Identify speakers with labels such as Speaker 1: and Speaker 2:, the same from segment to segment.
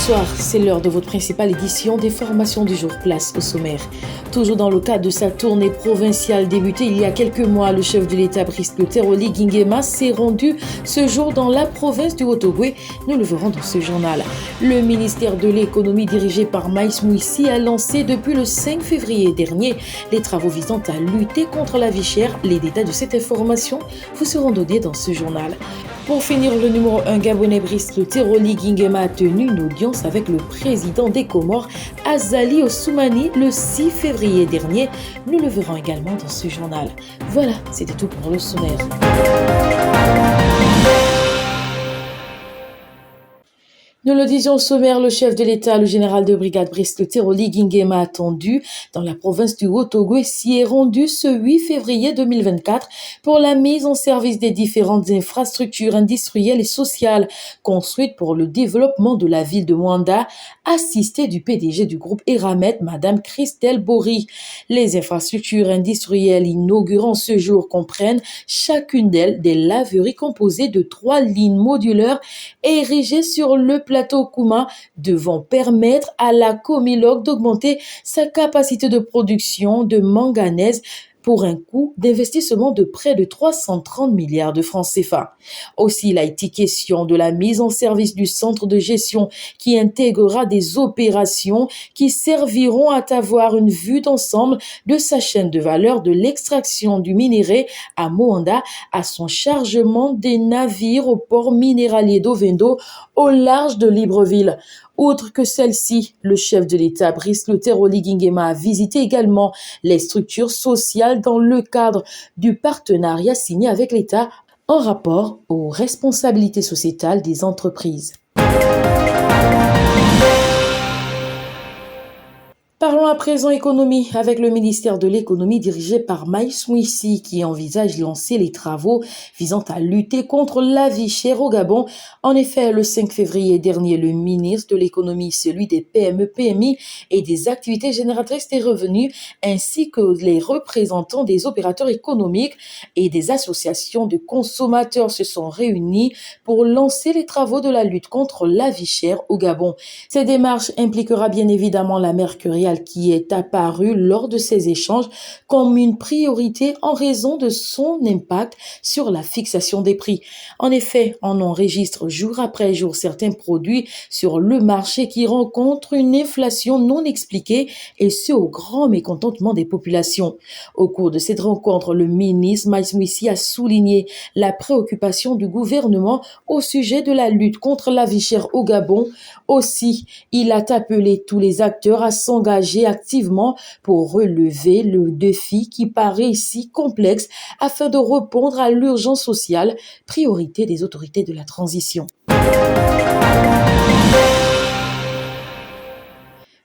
Speaker 1: Bonsoir, c'est l'heure de votre principale édition des formations du jour. Place au sommaire. Toujours dans le cadre de sa tournée provinciale débutée il y a quelques mois, le chef de l'État Brice Clotaire-Oli Nguema s'est rendu ce jour dans la province du Haut-Ogooué. Nous le verrons dans ce journal. Le ministère de l'économie dirigé par Maïs Mouissi a lancé depuis le 5 février dernier les travaux visant à lutter contre la vie chère. Les détails de cette information vous seront donnés dans ce journal. Pour finir, le numéro 1 gabonais Brice Clotaire-Oli Nguema a tenu une audience avec le président des Comores, Azali Assoumani, le 6 février dernier. Nous le verrons également dans ce journal. Voilà, c'était tout pour le sommaire. Nous le disions au sommaire, le chef de l'État, le général de brigade Brice Clotaire-Oli Nguema attendu dans la province du Haut-Ogooué s'y est rendu ce 8 février 2024 pour la mise en service des différentes infrastructures industrielles et sociales construites pour le développement de la ville de Mwanda, assisté du PDG du groupe Eramet, Madame Christelle Bory. Les infrastructures industrielles inaugurant ce jour comprennent chacune d'elles des laveries composées de 3 lignes modulaires érigées sur le plateau Kouma devant permettre à la Comiloc d'augmenter sa capacité de production de manganèse pour un coût d'investissement de près de 330 milliards de francs CFA. Aussi, il a été question de la mise en service du centre de gestion qui intégrera des opérations qui serviront à avoir une vue d'ensemble de sa chaîne de valeur de l'extraction du minerai à Moanda à son chargement des navires au port minéralier d'Ovendo au large de Libreville. Outre que celle-ci, le chef de l'État, Brice Clotaire-Oli Nguema, a visité également les structures sociales dans le cadre du partenariat signé avec l'État en rapport aux responsabilités sociétales des entreprises. Parlons à présent économie avec le ministère de l'économie dirigé par Maïs Mouissi qui envisage lancer les travaux visant à lutter contre la vie chère au Gabon. En effet, le 5 février dernier, le ministre de l'économie, celui des PME, PMI et des activités génératrices des revenus, ainsi que les représentants des opérateurs économiques et des associations de consommateurs se sont réunis pour lancer les travaux de la lutte contre la vie chère au Gabon. Cette démarche impliquera bien évidemment la Mercurial qui est apparue lors de ces échanges comme une priorité en raison de son impact sur la fixation des prix. En effet, on enregistre jour après jour certains produits sur le marché qui rencontrent une inflation non expliquée et ce au grand mécontentement des populations. Au cours de cette rencontre, le ministre Maïs Mouissi a souligné la préoccupation du gouvernement au sujet de la lutte contre la vie chère au Gabon. Aussi, il a appelé tous les acteurs à s'engager activement pour relever le défi qui paraît ici complexe afin de répondre à l'urgence sociale, priorité des autorités de la transition.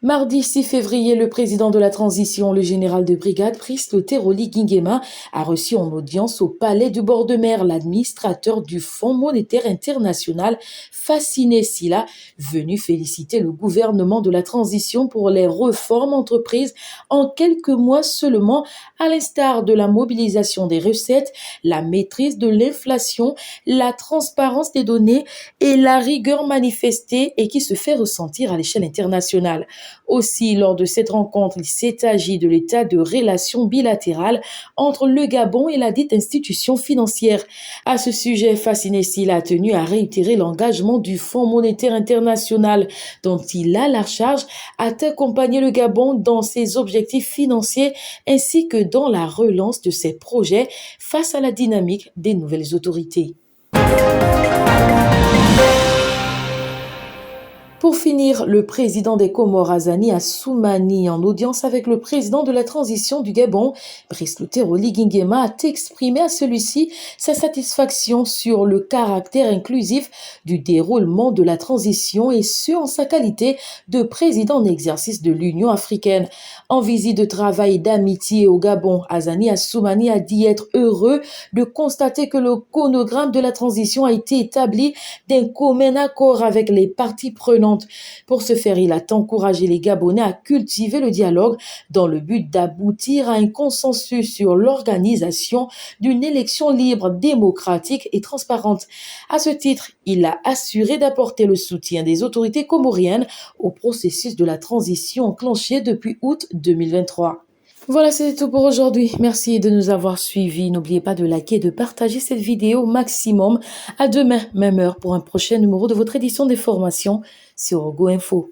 Speaker 1: Mardi 6 février, le président de la transition, le général de brigade Brice Clotaire-Oli Nguema, a reçu en audience au palais du bord de mer l'administrateur du Fonds monétaire international, Fasciné Silla, venu féliciter le gouvernement de la transition pour les réformes entreprises en quelques mois seulement, à l'instar de la mobilisation des recettes, la maîtrise de l'inflation, la transparence des données et la rigueur manifestée et qui se fait ressentir à l'échelle internationale. Aussi, lors de cette rencontre, il s'est agi de l'état de relations bilatérales entre le Gabon et la dite institution financière. À ce sujet, Fasciné Silla a tenu à réitérer l'engagement du Fonds monétaire international dont il a la charge d'accompagner le Gabon dans ses objectifs financiers ainsi que dans la relance de ses projets face à la dynamique des nouvelles autorités. Pour finir, le président des Comores, Azali Assoumani, en audience avec le président de la transition du Gabon, Brice Clotaire-Oli Nguema, a exprimé à celui-ci sa satisfaction sur le caractère inclusif du déroulement de la transition et ce en sa qualité de président en exercice de l'Union africaine. En visite de travail et d'amitié au Gabon, Azali Assoumani a dit être heureux de constater que le chronogramme de la transition a été établi d'un commun accord avec les parties prenantes transparente. Pour ce faire, il a encouragé les Gabonais à cultiver le dialogue dans le but d'aboutir à un consensus sur l'organisation d'une élection libre, démocratique et transparente. À ce titre, il a assuré d'apporter le soutien des autorités comoriennes au processus de la transition enclenché depuis août 2023. Voilà, c'est tout pour aujourd'hui. Merci de nous avoir suivis. N'oubliez pas de liker et de partager cette vidéo au maximum. À demain, même heure, pour un prochain numéro de votre édition des formations sur Go Info.